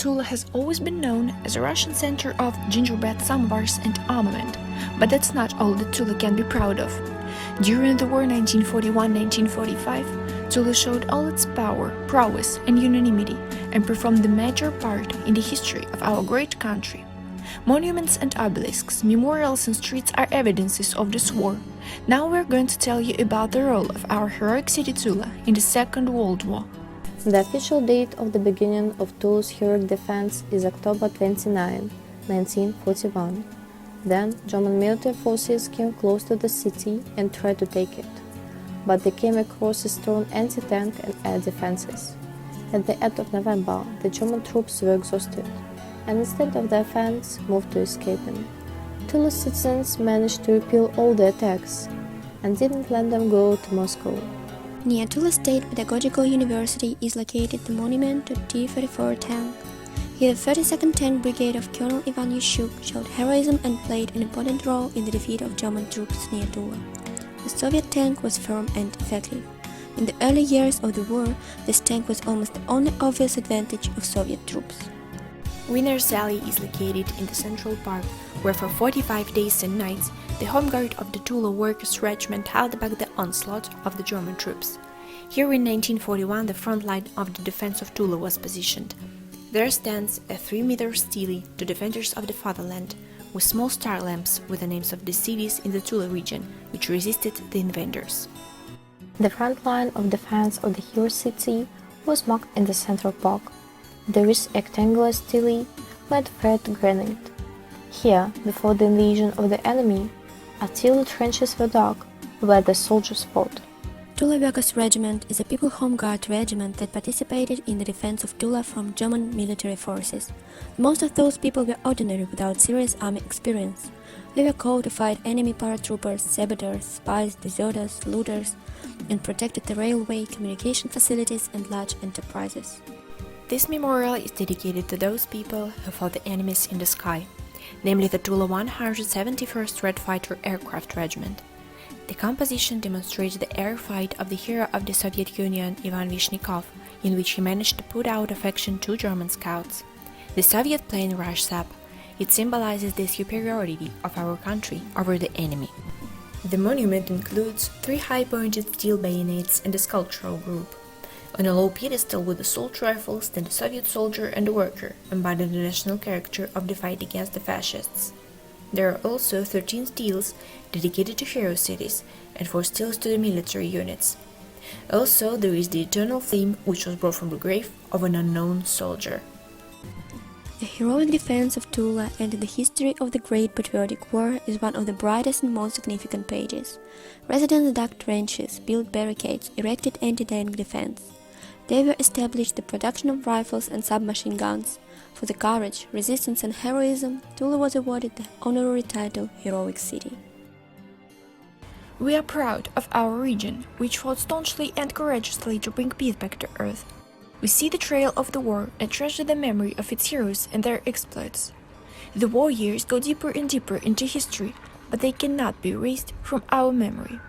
Tula has always been known as a Russian center of gingerbread samovars and armament, but that's not all that Tula can be proud of. During the war 1941-1945, Tula showed all its power, prowess, and unanimity, and performed the major part in the history of our great country. Monuments and obelisks, memorials and streets are evidences of this war. Now we're going to tell you about the role of our heroic city Tula in the Second World War. The official date of the beginning of Tula's heroic defense is October 29, 1941. Then, German military forces came close to the city and tried to take it, but they came across a strong anti-tank and air defenses. At the end of November, the German troops were exhausted, and instead of the offense, moved to escaping. Tula's citizens managed to repel all the attacks and didn't let them go to Moscow. Near Tula State Pedagogical University is located the monument to T-34 tank. Here the 32nd Tank Brigade of Colonel Ivan Yushchuk showed heroism and played an important role in the defeat of German troops near Tula. The Soviet tank was firm and effective. In the early years of the war, this tank was almost the only obvious advantage of Soviet troops. Winners Alley is located in the Central Park, where for 45 days and nights, the home guard of the Tula Workers' Regiment held back the onslaught of the German troops. Here in 1941, the front line of the defense of Tula was positioned. There stands a 3-meter stele to defenders of the fatherland, with small star lamps with the names of the cities in the Tula region, which resisted the invaders. The front line of defense of the hero city was marked in the Central Park. There is a rectangular stele made of red granite. Here, before the invasion of the enemy, artillery trenches were dug where the soldiers fought. Tula Workers' Regiment is a People Home Guard regiment that participated in the defense of Tula from German military forces. Most of those people were ordinary without serious army experience. They were called to fight enemy paratroopers, saboteurs, spies, deserters, looters, and protected the railway, communication facilities, and large enterprises. This memorial is dedicated to those people who fought the enemies in the sky, namely the Tula 171st Red Fighter Aircraft Regiment. The composition demonstrates the air fight of the hero of the Soviet Union, Ivan Vishnikov, in which he managed to put out of action 2 German scouts. The Soviet plane rushes up. It symbolizes the superiority of our country over the enemy. The monument includes 3 high-pointed steel bayonets and a sculptural group. On a low pedestal with assault rifles stand a Soviet soldier and a worker, embodying the national character of the fight against the fascists. There are also 13 steles dedicated to hero cities and 4 steles to the military units. Also, there is the eternal flame, which was brought from the grave of an unknown soldier. The heroic defense of Tula and the history of the Great Patriotic War is one of the brightest and most significant pages. Residents dug trenches, built barricades, erected anti-tank defense. They were established the production of rifles and submachine guns. For the courage, resistance and heroism, Tula was awarded the honorary title Heroic City. We are proud of our region, which fought staunchly and courageously to bring peace back to Earth. We see the trail of the war and treasure the memory of its heroes and their exploits. The war years go deeper and deeper into history, but they cannot be erased from our memory.